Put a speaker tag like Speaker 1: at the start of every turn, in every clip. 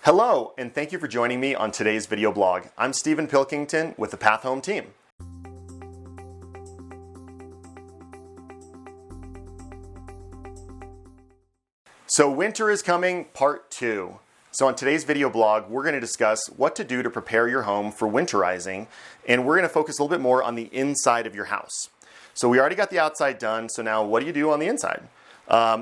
Speaker 1: Hello, and thank you for joining me on today's video blog. I'm Stephen Pilkington with the Path Home team. So winter is coming, part 2. So on today's video blog, we're going to discuss what to do to prepare your home for winterizing, and we're going to focus a little bit more on the inside of your house. So we already got the outside done, so now what do you do on the inside?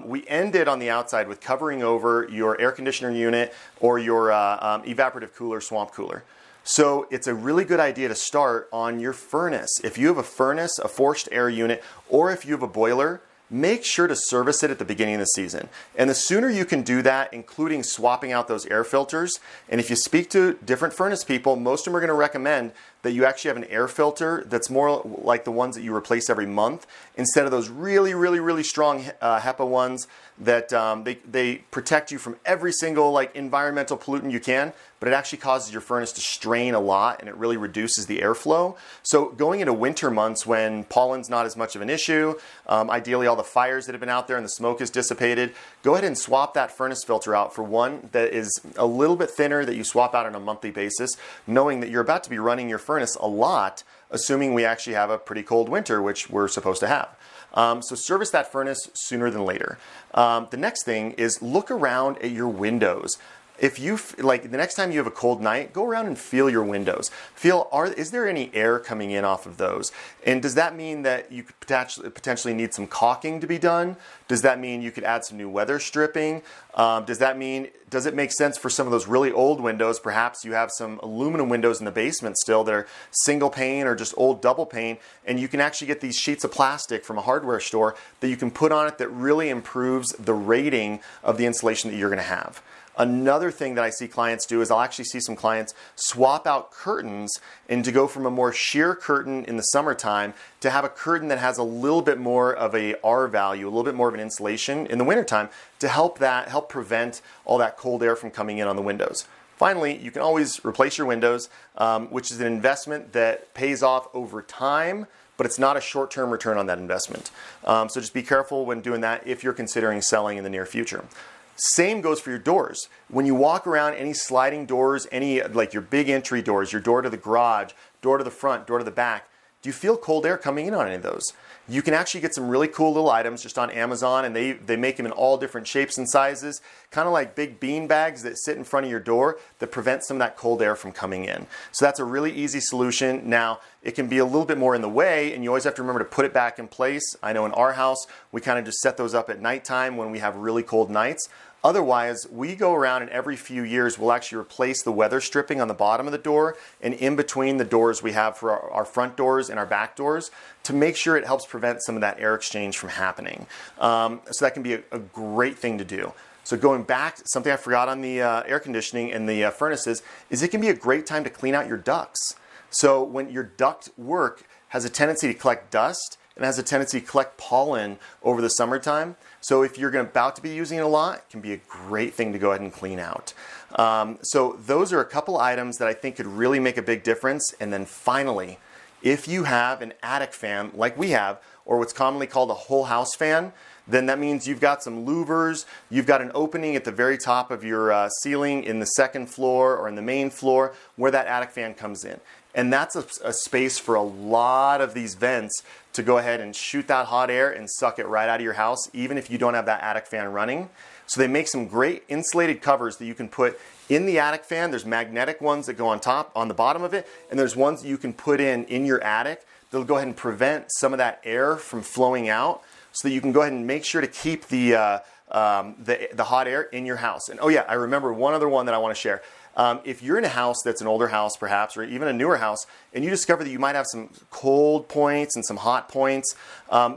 Speaker 1: We ended on the outside with covering over your air conditioner unit or your evaporative cooler, swamp cooler. So it's a really good idea to start on your furnace. If you have a furnace, a forced air unit, or if you have a boiler, make sure to service it at the beginning of the season. And the sooner you can do that, including swapping out those air filters, and if you speak to different furnace people, most of them are going to recommend that you actually have an air filter that's more like the ones that you replace every month, instead of those really strong HEPA ones that they protect you from every single environmental pollutant you can, but it actually causes your furnace to strain a lot and it really reduces the airflow. So going into winter months when pollen's not as much of an issue, ideally all the fires that have been out there and the smoke is dissipated, go ahead and swap that furnace filter out for one that is a little bit thinner that you swap out on a monthly basis, knowing that you're about to be running your furnace a lot, assuming we actually have a pretty cold winter, which we're supposed to have. So service that furnace sooner than later. The next thing is look around at your windows. If you, the next time you have a cold night, go around and feel your windows. Is there any air coming in off of those? And does that mean that you could potentially need some caulking to be done? Does that mean you could add some new weather stripping? Does it make sense for some of those really old windows? Perhaps you have some aluminum windows in the basement still that are single pane or just old double pane, and you can actually get these sheets of plastic from a hardware store that you can put on it that really improves the rating of the insulation that you're going to have. Another thing that I see clients do is I'll actually see some clients swap out curtains and to go from a more sheer curtain in the summertime to have a curtain that has a little bit more of a R value, a little bit more of an insulation in the wintertime to help prevent all that cold air from coming in on the windows. Finally, you can always replace your windows, which is an investment that pays off over time, but it's not a short-term return on that investment. So just be careful when doing that if you're considering selling in the near future. Same goes for your doors. When you walk around, any sliding doors, any your big entry doors, your door to the garage, door to the front, door to the back, do you feel cold air coming in on any of those? You can actually get some really cool little items just on Amazon, and they make them in all different shapes and sizes, kind of like big bean bags that sit in front of your door that prevent some of that cold air from coming in. So that's a really easy solution. Now, it can be a little bit more in the way, and you always have to remember to put it back in place. I know in our house, we kind of just set those up at nighttime when we have really cold nights. Otherwise, we go around and every few years we'll actually replace the weather stripping on the bottom of the door and in between the doors we have for our front doors and our back doors to make sure it helps prevent some of that air exchange from happening. So that can be a great thing to do. So going back, something I forgot on the air conditioning and the furnaces is it can be a great time to clean out your ducts. So when your duct work has a tendency to collect dust and has a tendency to collect pollen over the summertime. So if you're about to be using it a lot, it can be a great thing to go ahead and clean out. So those are a couple items that I think could really make a big difference. And then finally, if you have an attic fan like we have, or what's commonly called a whole house fan, then that means you've got some louvers, you've got an opening at the very top of your ceiling in the second floor or in the main floor where that attic fan comes in. And that's a space for a lot of these vents to go ahead and shoot that hot air and suck it right out of your house, even if you don't have that attic fan running. So they make some great insulated covers that you can put in the attic fan. There's magnetic ones that go on the bottom of it, and there's ones that you can put in your attic that'll go ahead and prevent some of that air from flowing out, so that you can go ahead and make sure to keep the hot air in your house. And oh yeah, I remember one other one that I want to share. If you're in a house that's an older house perhaps, or even a newer house, and you discover that you might have some cold points and some hot points,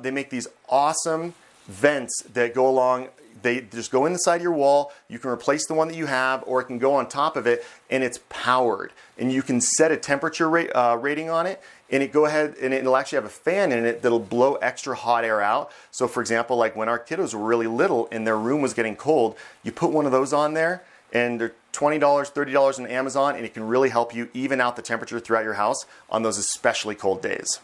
Speaker 1: they make these awesome vents that go along. They just go inside your wall. You can replace the one that you have, or it can go on top of it, and it's powered. And you can set a temperature rating on it, and it'll actually have a fan in it that'll blow extra hot air out. So for example, like when our kiddos were really little and their room was getting cold, you put one of those on there, and they're $20, $30 on Amazon, and it can really help you even out the temperature throughout your house on those especially cold days.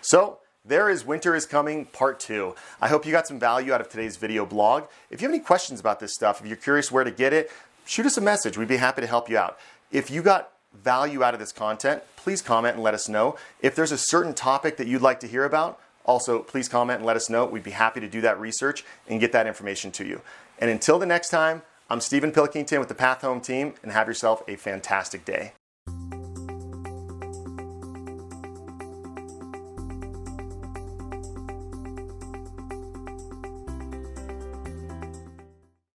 Speaker 1: So there is Winter is Coming Part 2. I hope you got some value out of today's video blog. If you have any questions about this stuff, if you're curious where to get it, shoot us a message. We'd be happy to help you out. If you got value out of this content, please comment and let us know. If there's a certain topic that you'd like to hear about, also please comment and let us know. We'd be happy to do that research and get that information to you. And until the next time, I'm Stephen Pilkington with the Path Home team, and have yourself a fantastic day.